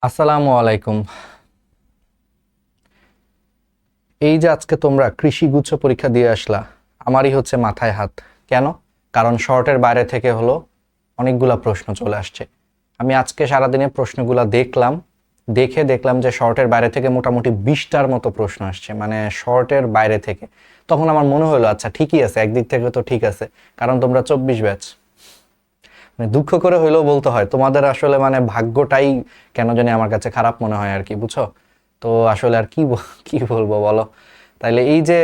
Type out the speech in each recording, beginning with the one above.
আসসালামু আলাইকুম। এই যে আজকে তোমরা কৃষি গুচ্ছ পরীক্ষা দিয়ে আসলা, আমারই হচ্ছে মাথায় হাত। কেন? কারণ শর্টের বাইরে থেকে হলো অনেকগুলা প্রশ্ন চলে আসছে। আমি আজকে সারাদিনে প্রশ্নগুলা দেখলাম যে শর্টের বাইরে থেকে মোটামুটি 20টার মতো প্রশ্ন আসছে, মানে শর্টের বাইরে থেকে। তখন আমার মনে হলো আচ্ছা ঠিকই আছে, একদিক থেকে তো ঠিক আছে, কারণ তোমরা 24 ব্যাচ। মানে দুঃখ করে হইলেও বলতে হয়, তোমাদের আসলে মানে ভাগ্যটাই কেন জানি আমার কাছে খারাপ মনে হয় আর কি, বুঝছো? তো আসলে আর কি বলবো বলো। তাইলে এই যে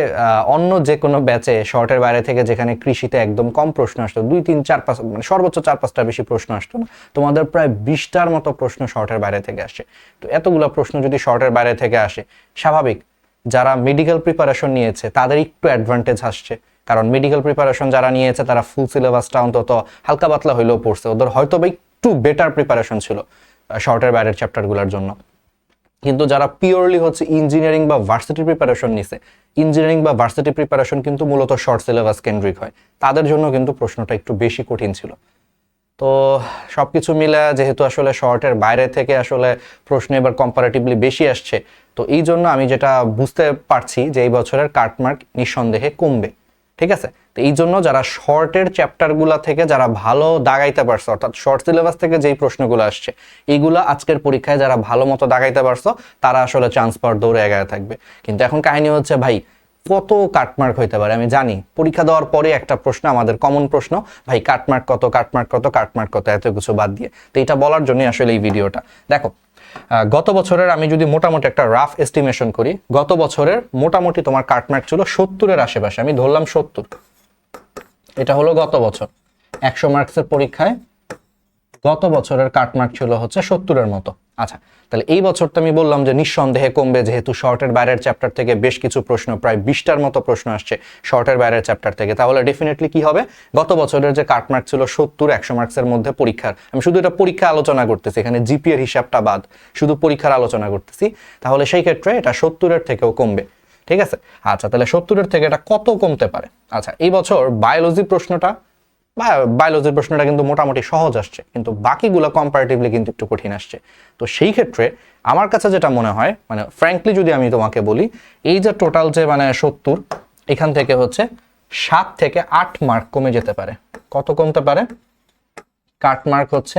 অন্য যে কোনো ব্যাচে শর্টের বাইরে থেকে যেখানে কৃষিতে একদম কম প্রশ্ন আসতো, 2 3 4 5 মানে সর্বোচ্চ 4 5টা বেশি প্রশ্ন আসতো না, তোমাদের প্রায় 20টার মতো প্রশ্ন শর্টের বাইরে থেকে আসে। তো এতগুলো প্রশ্ন যদি শর্টের বাইরে থেকে আসে, স্বাভাবিক যারা মেডিকেল প্রিপারেশন নিয়েছে তাদের একটু অ্যাডভান্টেজ আসছে। কারণ মেডিকেল প্রিপারেশন যারা নিয়েছে তারা ফুল সিলেবাসটা অন্তত হালকা পাতলা হইলেও পড়ছে, ওদের হয়তো বা একটু বেটার প্রিপারেশন ছিল শর্টের বাইরের চ্যাপ্টারগুলোর জন্য। কিন্তু যারা পিওরলি হচ্ছে ইঞ্জিনিয়ারিং বা ভার্সিটি প্রিপারেশন নিছে, ইঞ্জিনিয়ারিং বা ভার্সিটি প্রিপারেশন কিন্তু মূলত শর্ট সিলেবাস কেন্দ্রিক হয়, তাদের জন্য কিন্তু প্রশ্নটা একটু বেশি কঠিন ছিল। তো সবকিছু মিলে যেহেতু আসলে শর্টের বাইরে থেকে আসলে প্রশ্ন এবার কম্পারেটিভলি বেশি আসছে, তো এই জন্য আমি যেটা বুঝতে পারছি যে এই বছরের কাটমার্ক নিঃসন্দেহে কমবে। ঠিক আছে? তো এই জন্য যারা শর্টের চ্যাপ্টারগুলো থেকে যারা ভালো দাগাইতে পারছো, অর্থাৎ শর্ট সিলেবাস থেকে যেই প্রশ্নগুলো আসছে এইগুলা আজকের পরীক্ষায় যারা ভালো মতো দাগাইতে পারছো, তারা আসলে চান্স পাওয়ার দৌড়ে এগিয়ে থাকবে। কিন্তু এখন কাহিনী হচ্ছে ভাই, কত কাটমার্ক হইতে পারে? আমি জানি পরীক্ষা দেওয়ার পরে একটা প্রশ্ন আমাদের কমন প্রশ্ন, ভাই কাটমার্ক কত, কাটমার্ক কত, কাটমার্ক কত, এত কিছু বাদ দিয়ে। তো এটা বলার জন্যই আসলে এই ভিডিওটা। দেখো, গত বছরের আমি যদি মোটামুটি একটা রাফ এস্টিমেশন করি, গত বছরের মোটামুটি তোমার কাটমার্ক ছিল 70-এর আশেপাশে, আমি ধরলাম 70। এটা হলো গত বছর 100 মার্কসের পরীক্ষায় গত বছরের কাটমার্ক ছিল হচ্ছে 70-এর মতো। আচ্ছা, তাহলে এই বছর তো আমি বললাম যে নিঃসন্দেহে কমবে, যেহেতু শর্টের বাইরের চ্যাপ্টার থেকে বেশ কিছু প্রশ্ন, প্রায় 20টার মতো প্রশ্ন আসছে শর্টের বাইরের চ্যাপ্টার থেকে। তাহলে ডেফিনেটলি কি হবে, গত বছরের যে কাটমার্ক ছিল 70 100 মার্কসের মধ্যে পরীক্ষার, আমি শুধু এটা পরীক্ষা আলোচনা করতেছি, এখানে জিপি এর হিসাবটা বাদ, শুধু পরীক্ষার আলোচনা করতেছি, তাহলে সেই ক্ষেত্রে এটা 70-এর থেকেও কমবে। ঠিক আছে? আচ্ছা, তাহলে 70-এর থেকে এটা কত কমতে পারে? আচ্ছা, এই বছর বায়োলজির প্রশ্নটা কিন্তু মোটামুটি সহজ আসছে, কিন্তু বাকিগুলো কম্পারেটিভলি কিন্তু একটু কঠিন আসছে। তো সেই ক্ষেত্রে আমার কাছে যেটা মনে হয়, মানে ফ্র্যাঙ্কলি যদি আমি তোমাকে বলি, এই যে টোটাল যে মানে 70, এখান থেকে হচ্ছে 7 থেকে 8 মার্ক কমে যেতে পারে। কত কমতে পারে? কাট মার্ক হচ্ছে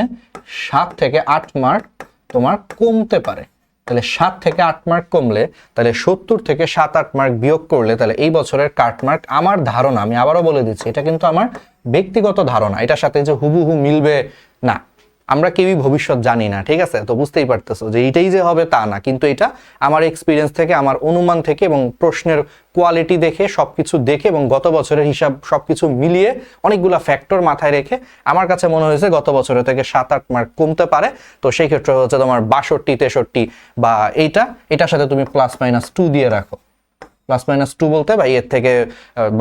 7 থেকে 8 মার্ক তোমার কমতে পারে। তাহলে 7 থেকে 8 মার্ক কমলে, তাহলে 70 থেকে 7-8 মার্ক বিয়োগ করলে, তাহলে এই বছরের কাট মার্ক, আমার ধারণা, আমি আবারও বলে দিচ্ছি, এটা কিন্তু আমার ব্যক্তিগত ধারণা, এটার সাথে যে হুবহু মিলবে না, আমরা কেউই ভবিষ্যৎ জানি না। ঠিক আছে? তো বুঝতেই পারতেছো যে এইটাই যে হবে তা না, কিন্তু এটা আমার এক্সপিরিয়েন্স থেকে, আমার অনুমান থেকে এবং প্রশ্নের কোয়ালিটি দেখে, সবকিছু দেখে এবং গত বছরের হিসাব সবকিছু মিলিয়ে অনেকগুলো ফ্যাক্টর মাথায় রেখে আমার কাছে মনে হয়েছে গত বছরের থেকে 7-8 মার্ক কমতে পারে। তো সেই ক্ষেত্রে হচ্ছে তোমার 62 63 বা এটার সাথে তুমি +-2 দিয়ে রাখো। +-2 বলতে ভাই এর থেকে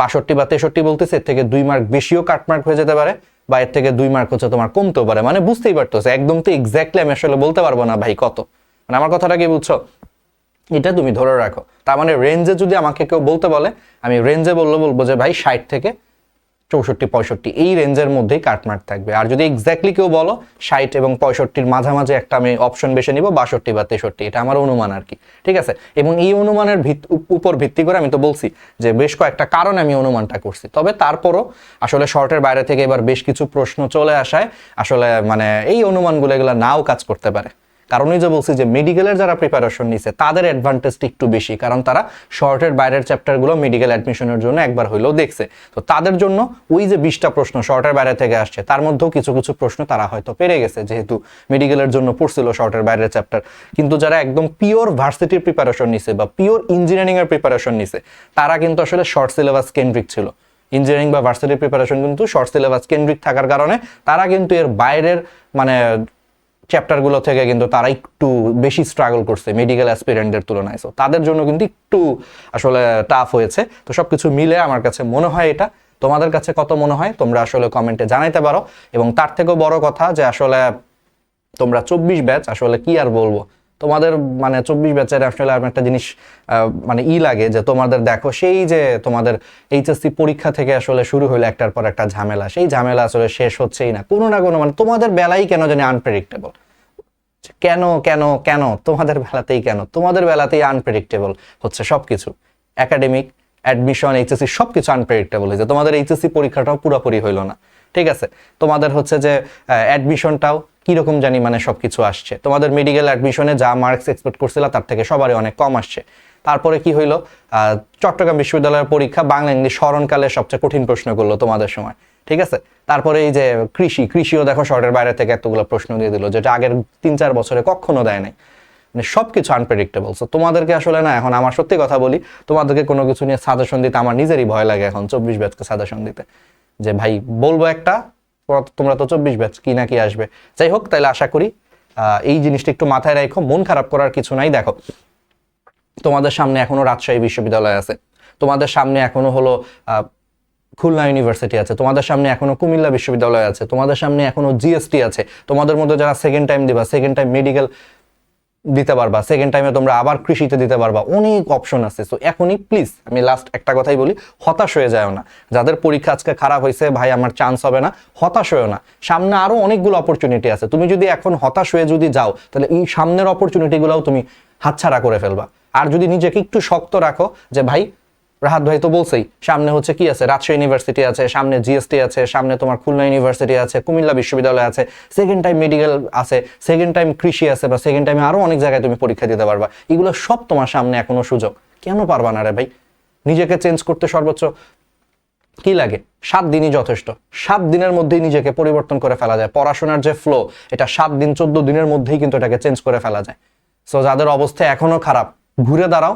62 বা 63 বলতেছে, এর থেকে 2 মার্ক বেশিও কাটমার্ক হয়ে যেতে পারে, বা এর থেকে 2 মার্ক হচ্ছে তোমার কমতেও পারে। মানে বুঝতেই পারতেছে, একদম তো এক্স্যাক্টলি আমি আসলে বলতে পারবো না ভাই কত, মানে আমার কথাটা কি বুঝছো? এটা তুমি ধরে রাখো। তার মানে রেঞ্জে যদি আমাকে কেউ বলতে বলে, আমি রেঞ্জে বলবো যে ভাই 60 থেকে 64 65 এই রেঞ্জের মধ্যেই কাটমার্ক থাকবে। আর যদি এক্স্যাক্টলি কেউ বলো 60 এবং 65-র মাঝামাঝি একটা আমি অপশন বেছে নিব, 62 বা 63, এটা আমার অনুমান আর কি। ঠিক আছে? এবং এই অনুমানের উপর ভিত্তি করে আমি তো বলছি যে বেশ কয়েকটা কারণে আমি অনুমানটা করছি। তবে তারপরও আসলে শর্টের বাইরে থেকে এবার বেশ কিছু প্রশ্ন চলে আসায় আসলে মানে এই অনুমানগুলো এগুলো নাও কাজ করতে পারে। কারণই যে বলছি যে মেডিকেলের যারা প্রিপারেশন নিছে তাদের অ্যাডভান্টেজটা একটু বেশি, কারণ তারা শর্টের বাইরের চ্যাপ্টারগুলো মেডিকেল অ্যাডমিশনের জন্য একবার হইলেও দেখছে। তো তাদের জন্য ওই যে 20টা প্রশ্ন শর্টের বাইরে থেকে আসছে, তার মধ্যেও কিছু কিছু প্রশ্ন তারা হয়তো পেরে গেছে, যেহেতু মেডিকেলের জন্য পড়ছিল শর্টের বাইরের চ্যাপ্টার। কিন্তু যারা একদম পিওর ভার্সিটির প্রিপারেশন নিছে বা পিওর ইঞ্জিনিয়ারিং এর প্রিপারেশন নিছে, তারা কিন্তু আসলে শর্ট সিলেবাস কেন্দ্রিক ছিল। ইঞ্জিনিয়ারিং বা ভার্সিটির প্রিপারেশন কিন্তু শর্ট সিলেবাস কেন্দ্রিক থাকার কারণে তারা কিন্তু এর বাইরের মানে চ্যাপ্টারগুলো থেকে কিন্তু তারা একটু বেশি স্ট্রাগল করছে মেডিকেল অ্যাসপিরেন্টদের তুলনায়। সো তাদের জন্য কিন্তু একটু আসলে টাফ হয়েছে। তো সবকিছু মিলে আমার কাছে মনে হয় এটা। তোমাদের কাছে কত মনে হয় তোমরা আসলে কমেন্টে জানাইতে পারো। এবং তার থেকেও বড় কথা যে আসলে তোমরা 24 ব্যাচ, আসলে কি আর বলবো, তোমাদের মানে 24 ব্যাচের আসলে আমি একটা জিনিস মানে লাগে যে তোমাদের দেখো, সেই যে তোমাদের এইচএসসি পরীক্ষা থেকে আসলে শুরু হলো একটার পর একটা ঝামেলা, সেই ঝামেলা আসলে শেষ হচ্ছেই না, কোনো না কোনো মানে তোমাদের বেলাই কেন জানি আনপ্রেডিক্টেবল। কেন কেন কেন তোমাদের বেলাতেই কেন? তোমাদের বেলাতেই আনপ্রেডিক্টেবল হচ্ছে সবকিছু, একাডেমিক, অ্যাডমিশন, এইচএসসি সবকিছু আনপ্রেডিক্টেবল হয়েছে। তোমাদের এইচএসসি পরীক্ষাটাও পুরোপুরি হইলো না, ঠিক আছে? তোমাদের হচ্ছে যে অ্যাডমিশনটাও কিরকম জানি মানে সবকিছু আসছে। তোমাদের মেডিকেল অ্যাডমিশনে যা মার্কস এক্সপেক্ট করছিল তার থেকে সবারই অনেক কম আসছে। তারপরে কি হইলো, চট্টগ্রাম বিশ্ববিদ্যালয়ের পরীক্ষা বাংলা ইংলিশ স্মরণকালে সবচেয়ে কঠিন প্রশ্ন করলো তোমাদের সময়, ঠিক আছে? তারপরে এই যে কৃষিও দেখো শর্টের বাইরে থেকে এতগুলো প্রশ্ন দিয়ে দিল, যেটা আগের 3-4 বছরে কখনো দেয় নাই। মানে সবকিছু আনপ্রেডিক্টেবল। সো তোমাদেরকে আসলে না, এখন আমার সত্যি কথা বলি, তোমাদেরকে কোনো কিছু নিয়ে সাজেশন দিতে আমার নিজেরই ভয় লাগে এখন 24 ব্যাচকে সাজেশন দিতে, যে ভাই বলবো একটা, তোমরা তো 24 ব্যাচ কি না কি আসবে। যাই হোক, তাইলে আশা করি এই জিনিসটা একটু মাথায় রাখো, মন খারাপ করার কিছু নাই। দেখো, তোমাদের সামনে এখনো রাজশাহী বিশ্ববিদ্যালয় আছে, তোমাদের সামনে এখনো হলো খুলনা ইউনিভার্সিটি আছে, তোমাদের সামনে এখনো কুমিল্লা বিশ্ববিদ্যালয় আছে, তোমাদের সামনে এখনো জিএসটি আছে। তোমাদের মধ্যে যারা সেকেন্ড টাইম দিবা, সেকেন্ড টাইম মেডিকেল দিতে পারবা, সেকেন্ড টাইমে তোমরা আবার কৃষিতে দিতে পারবা, অনেক অপশন আছে। সো এখনই প্লিজ আমি লাস্ট একটা কথাই বলি, হতাশ হয়ে যাও না। যাদের পরীক্ষা আজকে খারাপ হয়েছে, ভাই আমার চান্স হবে না, হতাশ হয়েও না। সামনে আরো অনেকগুলো অপরচুনিটি আছে। তুমি যদি এখন হতাশ হয়ে যদি যাও, তাহলে এই সামনের অপরচুনিটিগুলোও তুমি হাতছাড়া করে ফেলবা। আর যদি নিজেকে একটু শক্ত রাখো যে ভাই, রাহাত ভাই তো বলছেই, সামনে হচ্ছে কি আছে, রাজশাহী ইউনিভার্সিটি আছে, সামনে জিএসটি আছে, সামনে তোমার খুলনা ইউনিভার্সিটি আছে, কুমিল্লা বিশ্ববিদ্যালয় আছে, সেকেন্ড টাইম মেডিকেল আছে, সেকেন্ড টাইম কৃষি আছে, বা সেকেন্ড টাইমে আরো অনেক জায়গায় তুমি পরীক্ষা দিতে পারবা। এগুলো সব তোমার সামনে এখনো সুযোগ। কেন পারবা না রে ভাই? নিজেকে চেঞ্জ করতে সর্বোচ্চ কি লাগে? 7 দিনই যথেষ্ট। 7 দিনের মধ্যেই নিজেকে পরিবর্তন করে ফেলা যায়। পড়াশোনার যে ফ্লো, এটা 7 দিন 14 দিনের মধ্যেই কিন্তু এটাকে চেঞ্জ করে ফেলা যায়। সো যাদের অবস্থা এখনো খারাপ, ঘুরে দাঁড়াও,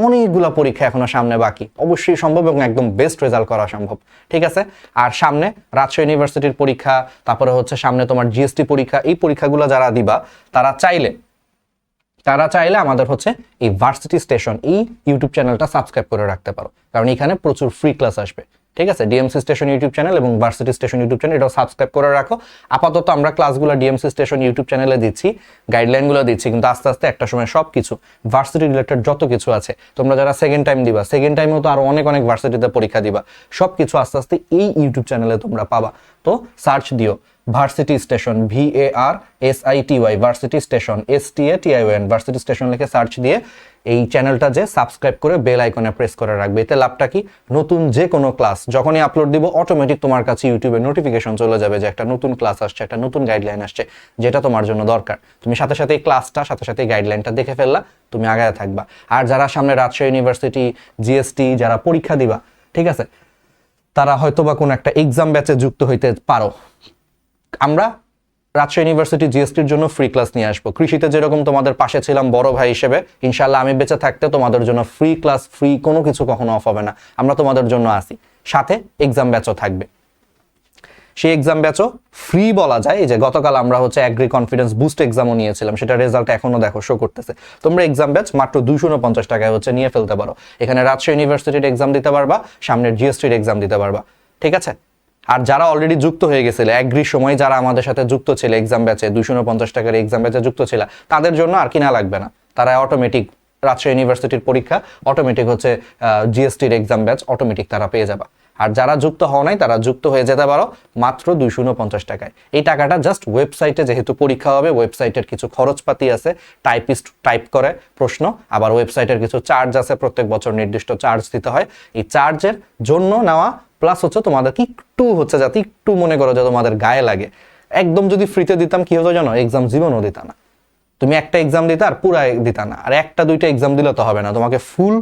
অনেকগুলো পরীক্ষা এখনো সামনে বাকি, অবশ্যই সম্ভব এবং একদম বেস্ট রেজাল্ট করা সম্ভব, ঠিক আছে? আর সামনে রাজশাহী ইউনিভার্সিটির পরীক্ষা, তারপরে হচ্ছে সামনে তোমার জিএসটি পরীক্ষা, এই পরীক্ষাগুলো যারা দিবা তারা চাইলে আমাদের হচ্ছে এই ভার্সিটি স্টেশন এই ইউটিউব চ্যানেলটা সাবস্ক্রাইব করে রাখতে পারো, কারণ এখানে প্রচুর ফ্রি ক্লাস আসবে, ঠিক আছে? ডিএমসি স্টেশন ইউটিউব চ্যানেল এবং ভার্সিটি স্টেশন ইউটিউব চ্যানেল, এটাও সাবস্ক্রাইব করে রাখো। আপাতত আমরা ক্লাসগুলো ডিএমসি স্টেশন ইউটিউব চ্যানেলে দিচ্ছি, গাইডলাইনগুলো দিচ্ছি, কিন্তু আস্তে আস্তে একটা সময় সব কিছু ভার্সিটি রিলেটেড যত কিছু আছে, তোমরা যারা সেকেন্ড টাইম দিবা, সেকেন্ড টাইমেও তো আরো অনেক ভার্সিটিতে পরীক্ষা দিবা, সব কিছু আস্তে আস্তে এই ইউটিউব চ্যানেলে তোমরা পাবা। তো সার্চ দিও varsity station, VARSITY, varsity station, STATION, varsity station লিখে সার্চ দিয়ে এই চ্যানেলটা যে সাবস্ক্রাইব করে বেল আইকনে প্রেস করে রাখবে। এতে লাভটা কি, নতুন যে কোনো ক্লাস যখনই আপলোড দিব অটোমেটিক তোমার কাছে ইউটিউবে নোটিফিকেশন চলে যাবে যে একটা নতুন ক্লাস আসছে, একটা নতুন গাইডলাইন আসছে, যেটা তোমার জন্য দরকার। তুমি সাথে সাথে এই ক্লাসটা, সাথে সাথে গাইডলাইনটা দেখে ফেললা, তুমি আগায় থাকবা। আর যারা সামনে রাজশাহী ইউনিভার্সিটি, জিএসটি যারা পরীক্ষা দিবা, ঠিক আছে, তারা হয়তো বা কোনো একটা এক্সাম ব্যাচে যুক্ত হইতে পারো। আমরা রাজশাহী ইউনিভার্সিটি জিএসটির জন্য ফ্রি ক্লাস নিয়ে আসবো। কৃষিতে যেরকম তোমাদের পাশে ছিলাম বড় ভাই হিসেবে, ইনশাল্লাহ আমি বেঁচে থাকতে তোমাদের জন্য ফ্রি ক্লাস, ফ্রি কোনো কিছু কখনো অফ হবে না। আমরা তোমাদের জন্য আসি, সাথে এক্সাম ব্যাচও থাকবে। সেই এক্সাম ব্যাচও ফ্রি বলা যায়। এই যে গতকাল আমরা হচ্ছে অ্যাগ্রি কনফিডেন্স বুস্ট এক্সামও নিয়েছিলাম, সেটা রেজাল্ট এখনো দেখো শো করতেছে। তোমরা এক্সাম ব্যাচ মাত্র 249 টাকায় হচ্ছে নিয়ে ফেলতে পারো। এখানে রাজশাহী ইউনিভার্সিটির এক্সাম দিতে পারবা, সামনের জিএসটির এক্সাম দিতে পারবা, ঠিক আছে? আর যারা অলরেডি যুক্ত হয়ে গেছিল অ্যাগ্রির সময়, যারা আমাদের সাথে যুক্ত ছিল এক্সাম ব্যাচে, 250 টাকার এক্সাম ব্যাচে যুক্ত ছিল, তাদের জন্য আর কিনা লাগবে না। তারা অটোমেটিক রাজশাহী ইউনিভার্সিটির পরীক্ষা, অটোমেটিক হচ্ছে জিএসটির এক্সাম ব্যাচ অটোমেটিক তারা পেয়ে যাবা। আর যারা যুক্ত হও নাই, তারা যুক্ত হয়ে যেতে পারো মাত্র 249 টাকায়। এই টাকাটা জাস্ট ওয়েবসাইটে, যেহেতু পরীক্ষা হবে, ওয়েবসাইটের কিছু খরচপাতি আছে, টাইপিস্ট টাইপ করে প্রশ্ন, আবার ওয়েবসাইটের কিছু চার্জ আছে, প্রত্যেক বছর নির্দিষ্ট চার্জ দিতে হয়। এই চার্জের জন্য নেওয়া, প্লাস হচ্ছে তোমাদেরকে একটু হচ্ছে যাতে একটু মনে করো যে তোমাদের গায়ে লাগে। একদম যদি ফ্রিতে দিতাম কি হতো জানো, এক্সাম জীবনও দিতা না। তুমি একটা এক্সাম দিতে আর পুরা দিতা না। আর একটা দুইটা এক্সাম দিলে তো হবে না, তোমাকে ফুল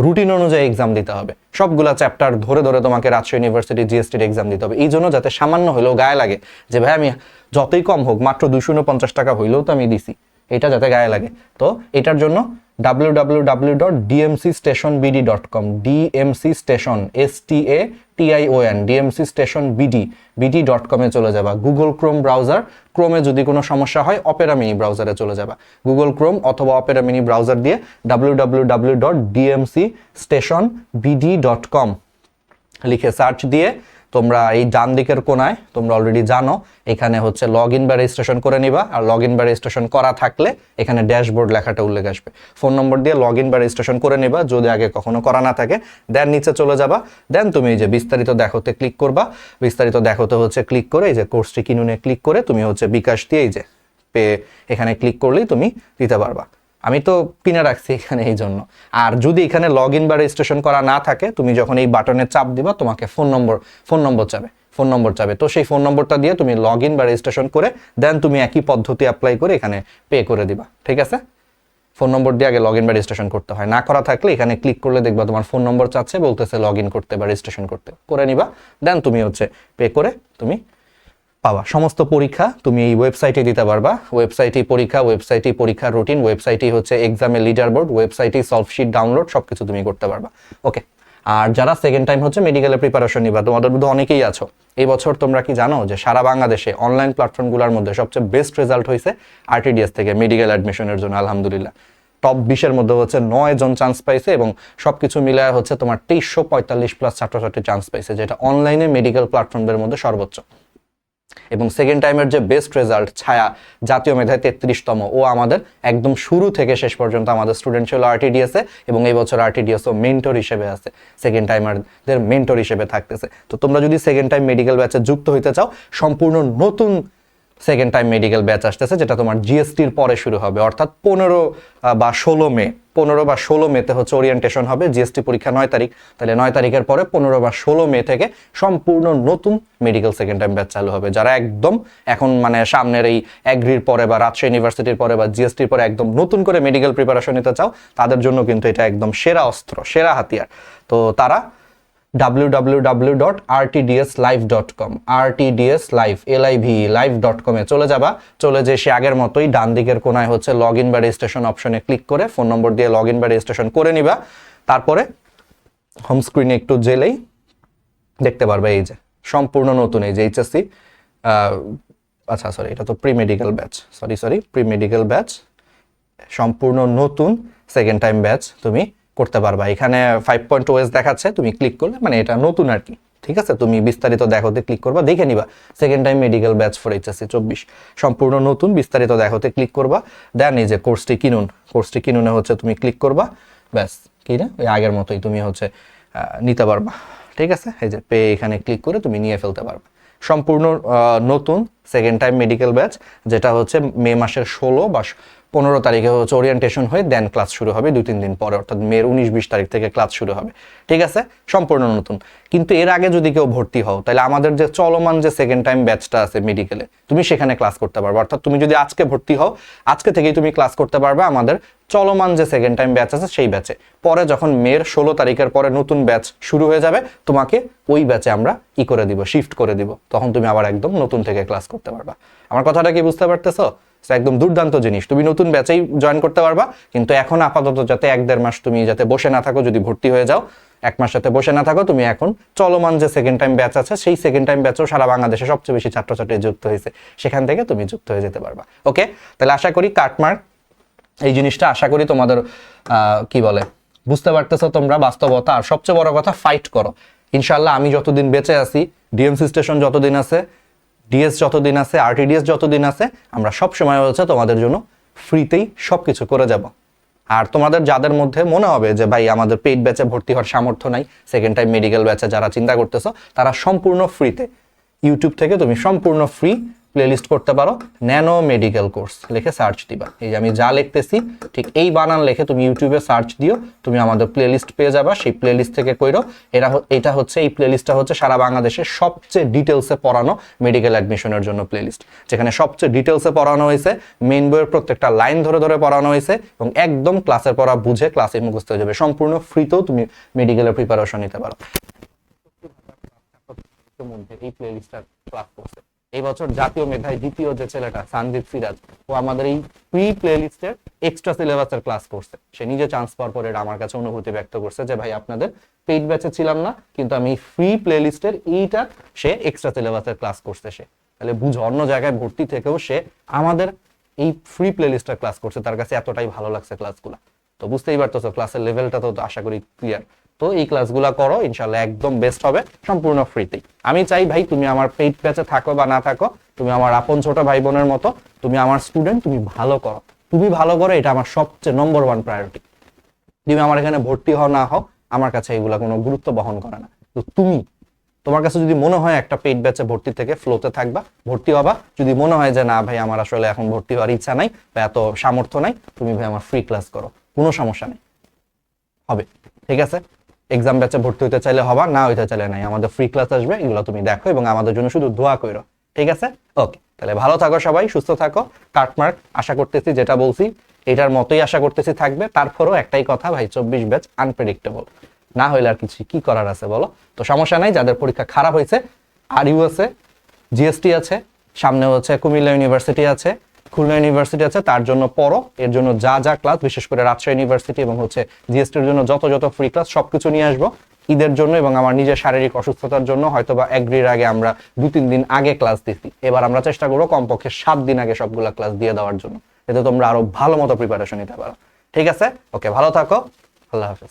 রুটিন অনুযায়ী এক্সাম দিতে হবে। সবগুলা চ্যাপ্টার ধরে ধরে তোমাকে রাজশাহী ইউনিভার্সিটি জিএসটির এক্সাম দিতে হবে। এই জন্য যাতে সামান্য হলেও গায়ে লাগে যে ভাই আমি যতই কম হোক, মাত্র 249 টাকা হইলেও তো আমি দিছি, এটা যাতে গায়ে লাগে। তো এটার জন্য www.dmcstationbd.com, DMC Station STATION, DMC Station BD.com এ চলে যাবা। গুগল ক্রোম ব্রাউজার, ক্রোমে যদি কোনো সমস্যা হয় অপেরা মিনি ব্রাউজারে চলে যাবা। গুগল ক্রোম অথবা অপেরা মিনি ব্রাউজার দিয়ে www.dmcstationbd.com লিখে সার্চ দিয়ে তোমরা এই ডান দিকের কোনায়, তোমরা অলরেডি জানো, এখানে হচ্ছে লগ ইন বা রেজিস্ট্রেশন করে নিবা। আর লগ ইন বা রেজিস্ট্রেশন করা থাকলে এখানে ড্যাশবোর্ড লেখাটা উল্লেখ আসবে। ফোন নম্বর দিয়ে লগ ইন বা রেজিস্ট্রেশন করে নিবা, যদি আগে কখনো করা না থাকে। দেন নিচে চলে যাবা, দেন তুমি এই যে বিস্তারিত দেখোতে ক্লিক করবা। বিস্তারিত দেখোতে হচ্ছে ক্লিক করে এই যে কোর্সটি কিনুনে ক্লিক করে তুমি হচ্ছে বিকাশ দিয়ে এই যে পে এখানে ক্লিক করলেই তুমি দিতে পারবা। আমি তো কিনে রাখছি এখানে এই জন্য। আর যদি এখানে লগ ইন বা রেজিস্ট্রেশন করা না থাকে, তুমি যখন এই বাটনে চাপ দিবা তোমাকে ফোন নম্বর চাবে। তো সেই ফোন নম্বরটা দিয়ে তুমি লগ ইন বা রেজিস্ট্রেশন করে দেন তুমি একই পদ্ধতি অ্যাপ্লাই করে এখানে পে করে দিবা। ঠিক আছে, ফোন নম্বর দিয়ে আগে লগ ইন বা রেজিস্ট্রেশন করতে হয়। না করা থাকলে এখানে ক্লিক করলে দেখবা তোমার ফোন নম্বর চাচ্ছে, বলতেছে লগ ইন করতে বা রেজিস্ট্রেশন করতে, করে নিবা। দেন তুমি পে করে তুমি পাবা। সমস্ত পরীক্ষা তুমি এই ওয়েবসাইটে দিতে পারবা। ওয়েবসাইটেই পরীক্ষার রুটিন, ওয়েবসাইটেই এক্সামের লিডার বোর্ড, ওয়েবসাইটেই সলভশিট ডাউনলোড, সবকিছু তুমি করতে পারবা। ওকে, আর যারা সেকেন্ড টাইম মেডিকেলের প্রিপারেশন নিবা, তোমাদের মধ্যে অনেকেই আছো, এই বছর তোমরা কি জানো যে সারা বাংলাদেশে অনলাইন প্ল্যাটফর্মগুলোর মধ্যে সবচেয়ে বেস্ট রেজাল্ট হয়েছে আরটিডিএস থেকে মেডিকেল অ্যাডমিশনের জন্য। আলহামদুলিল্লাহ, টপ 20-এর মধ্যে 9 জন চান্স পাইছে এবং সবকিছু মিলায় 2345+ ছাত্রছাত্রী চান্স পাইছে, যেটা অনলাইনে মেডিকেল প্ল্যাটফর্মদের মধ্যে সর্বোচ্চ। এবং সেকেন্ড টাইমের যে বেস্ট রেজাল্ট ছায়া, জাতীয় মেধায় 33তম, ও আমাদের একদম শুরু থেকে শেষ পর্যন্ত আমাদের স্টুডেন্ট ছিল আরটিডিএস এ, এবং এই বছর আরটিডিএস ও মেন্টর হিসেবে আছে, সেকেন্ড টাইমারদের মেন্টর হিসেবে থাকতেছে। তো তোমরা যদি সেকেন্ড টাইম মেডিকেল ব্যাচে যুক্ত হইতে চাও, সম্পূর্ণ নতুন সেকেন্ড টাইম মেডিকেল ব্যাচ আসতেছে, যেটা তোমার জিএসটির পরে শুরু হবে, অর্থাৎ 15 বা 16 মেতে ওরিয়েন্টেশন হবে। জিএসটি পরীক্ষা 9 তারিখ, তাহলে 9 তারিখের পরে 15 বা 16 মে থেকে সম্পূর্ণ নতুন মেডিকেল সেকেন্ড টাইম ব্যাচ চালু হবে। যারা একদম এখন সামনের এই অ্যাগ্রির পরে বা রাজশাহী ইউনিভার্সিটির পরে বা জিএসটির পরে একদম নতুন করে মেডিকেল প্রিপারেশন নিতে চাও, তাদের জন্য কিন্তু এটা একদম সেরা অস্ত্র, সেরা হাতিয়ার। তো তারা www.rtdslive.com live.com এ চলে যাবা। চলে যে সে আগের মতোই ডান দিকের কোনায় লগ ইন বা রেজিস্ট্রেশন অপশনে ক্লিক করে ফোন নম্বর দিয়ে লগ ইন বা রেজিস্ট্রেশন করে নিবা। তারপরে হোম স্ক্রিনে একটু জেলেই দেখতে পারবে এই যে সম্পূর্ণ নতুন এই যে এইচএসসি, আচ্ছা সরি, এটা তো প্রি মেডিকেল ব্যাচ, সম্পূর্ণ নতুন সেকেন্ড টাইম ব্যাচ তুমি করতে পারবা। এখানে 5.OS দেখাচ্ছে, তুমি ক্লিক করলে এটা নতুন আর কি। ঠিক আছে, তুমি বিস্তারিত দেখোতে ক্লিক করবা, দেখে নিবা second time medical batch for HSC 24 সম্পূর্ণ নতুন, বিস্তারিত দেখোতে ক্লিক করবা। দেন এই যে কোর্সটি কিনুনে তুমি ক্লিক করবা, ব্যাস কিনে ওই আগের মতোই তুমি নিতে পারবা। ঠিক আছে, এই যে পে এখানে ক্লিক করে তুমি নিয়ে ফেলতে পারবা সম্পূর্ণ নতুন সেকেন্ড টাইম মেডিকেল ব্যাচ, যেটা মে মাসের 16 বা 15 তারিখে ওরিয়েন্টেশন হয়ে দেন ক্লাস শুরু হবে 2-3 দিন পরে, অর্থাৎ মের 19-20 তারিখ থেকে ক্লাস শুরু হবে। ঠিক আছে, সম্পূর্ণ নতুন। কিন্তু এর আগে যদি কেউ ভর্তি হও, তাহলে আমাদের যে চলমান যে সেকেন্ড টাইম ব্যাচটা আছে মেডিকেলে, তুমি সেখানে ক্লাস করতে পারবে। অর্থাৎ তুমি যদি আজকে ভর্তি হও, আজকে থেকেই তুমি ক্লাস করতে পারবে আমাদের চলমান যে সেকেন্ড টাইম ব্যাচ আছে সেই ব্যাচে। পরে যখন মের 16 তারিখের পরে নতুন ব্যাচ শুরু হয়ে যাবে, তোমাকে ওই ব্যাচে আমরা শিফট করে দিব, তখন তুমি আবার একদম নতুন থেকে ক্লাস করতে পারবা। আমার কথাটা কি বুঝতে পারতেছো? একদম দুর্দান্ত জিনিস, তুমি নতুন ব্যাচেই জয়েন করতে পারবা। কিন্তু এখন আপাতত যাতে 1-1.5 মাস তুমি যাতে বসে না থাকো, যদি ভর্তি হয়ে যাও 1 মাস যাতে বসে না থাকো, তুমি এখন চলমান যে সেকেন্ড টাইম ব্যাচ আছে সেই সেকেন্ড টাইম ব্যাচেও সারা বাংলাদেশে সবচেয়ে বেশি ছাত্রছাত্রী যুক্ত হয়েছে, সেখান থেকে তুমি যুক্ত হয়ে যেতে পারবা। ওকে, তাহলে আশা করি কাটমার্ক এই জিনিসটা আশা করি তোমাদের বুঝতে পারতেছো তোমরা বাস্তবতা। আর সবচেয়ে বড় কথা, ফাইট করো ইনশাআল্লাহ। আমি যতদিন বেঁচে আছি, ডিএমসি স্টেশন যতদিন আছে, ডিএস যতদিন আছে, আরটিডিএস যতদিন আছে, আমরা সব সময় তোমাদের জন্য ফ্রিতেই সবকিছু করে যাব। আর তোমাদের যাদের মধ্যে মনে হবে যে ভাই আমাদের পেইড ব্যাচে ভর্তি হওয়ার সামর্থ্য নাই, সেকেন্ড টাইম মেডিকেল ব্যাচে যারা চিন্তা করতেছো, তারা সম্পূর্ণ ফ্রিতে ইউটিউব থেকে তুমি সম্পূর্ণ ফ্রি প্লেলিস্ট করতে পারো। ন্যানো মেডিকেল কোর্স লিখে সার্চ দিবা, এই যে আমি যা লিখতেছি ঠিক এই বানান লিখে তুমি ইউটিউবে সার্চ দিও, তুমি আমাদের প্লেলিস্ট পেয়ে যাবা। সেই প্লেলিস্ট থেকে কইরো। এই প্লেলিস্টটা সারা বাংলাদেশের সবচেয়ে ডিটেলসে পড়ানো মেডিকেল অ্যাডমিশনের জন্য প্লেলিস্ট, যেখানে সবচেয়ে ডিটেলসে পড়ানো হয়েছে, মেইন বইয়ের প্রত্যেকটা লাইন ধরে ধরে পড়ানো হয়েছে, এবং একদম ক্লাসের পড়া বুঝে ক্লাসে মুখস্থ হয়ে যাবে। সম্পূর্ণ ফ্রিতেও তুমি মেডিকেলের প্রিপারেশন নিতে পারো। এই প্লেলিস্টটা ক্লাস করছে এই বছর জাতীয় মেধায় দ্বিতীয় যে ছেলেটা সানদীপ সিরাজ, ও আমাদের এই ফ্রি প্লেলিস্টের এক্সট্রা সিলেবাসের ক্লাস করছে। সে নিজে চান্স পাওয়ার পরে আমার কাছে অনুভূতি ব্যক্ত করছে যে ভাই আপনাদের পেইড ব্যাচে ছিলাম না, কিন্তু আমি ফ্রি প্লেলিস্টের এইটা সে এক্সট্রা সিলেবাসের ক্লাস করছে। সে তাহলে বুঝো, অন্য জায়গায় ভর্তি থেকেও সে আমাদের এই ফ্রি প্লেলিস্টের ক্লাস করছে, তার কাছে এতটাই ভালো লাগছে ক্লাসগুলো। তো বুঝতেই পারতেছো ক্লাসের লেভেলটা তো আশা করি ক্লিয়ার। তো এই ক্লাসগুলো করো, ইনশাআল্লাহ একদম বেস্ট হবে, সম্পূর্ণ ফ্রিতেই। আমি চাই ভাই তুমি আমার পেইড ব্যাচে থাকো বা না থাকো, তুমি আমার আপন ছোট ভাই বোনের মতো, তুমি আমার স্টুডেন্ট, তুমি ভালো করো, এটা আমার সবচেয়ে নম্বর 1 প্রায়োরিটি। তুমি আমার এখানে ভর্তি হও না হও, আমার কাছে এগুলা কোনো গুরুত্ব বহন করে না। তো তুমি তোমার কাছে যদি মনে হয় একটা পেইড ব্যাচে ভর্তি থেকে ফ্লোতে থাকবা, ভর্তি হবা। যদি মনে হয় যে না ভাই আমার আসলে এখন ভর্তি হওয়ার ইচ্ছা নাই বা এত সামর্থ্য নাই, তুমি ভাই আমার ফ্রি ক্লাস করো, কোনো সমস্যা নেই, হবে। ঠিক আছে, এক্সাম ব্যাচে ভর্তি হতে চাইলে হবা, না হইতে চাইলে নাই, আমাদের ফ্রি ক্লাস আসবে, এগুলো তুমি দেখো এবং আমাদের জন্য শুধু দোয়া করো। ঠিক আছে, ওকে, তাহলে ভালো থাকো সবাই, সুস্থ থাকো। কাটমার্ক আশা করতেছি যেটা বলছি এটার মতোই আশা করতেছি থাকবে। তারপরও একটাই কথা ভাই, 24 ব্যাচ আনপ্রেডিক্টেবল, না হইলে আর কিছু কি করার আছে বলো? তো সমস্যা নাই, যাদের পরীক্ষা খারাপ হয়েছে, আর ইউ আছে, জিএসটি আছে, সামনে হচ্ছে কুমিল্লা ইউনিভার্সিটি আছে, খুলনা ইউনিভার্সিটি আছে, তার জন্য পড়ো। এর জন্য যা যা ক্লাস, বিশেষ করে রাজশাহী ইউনিভার্সিটি এবং হচ্ছে জিএসটির জন্য যত যত ফ্রি ক্লাস সবকিছু নিয়ে আসবো ঈদের জন্য এবং আমার নিজের শারীরিক অসুস্থতার জন্য। হয়তো বা এগ্রির আগে আমরা 2-3 দিন আগে ক্লাস দিচ্ছি, এবার আমরা চেষ্টা করবো কমপক্ষে 7 দিন আগে সবগুলা ক্লাস দিয়ে দেওয়ার জন্য, এতে তোমরা আরো ভালো মতো প্রিপারেশন নিতে পারো। ঠিক আছে, ওকে, ভালো থাকো, আল্লাহ হাফেজ।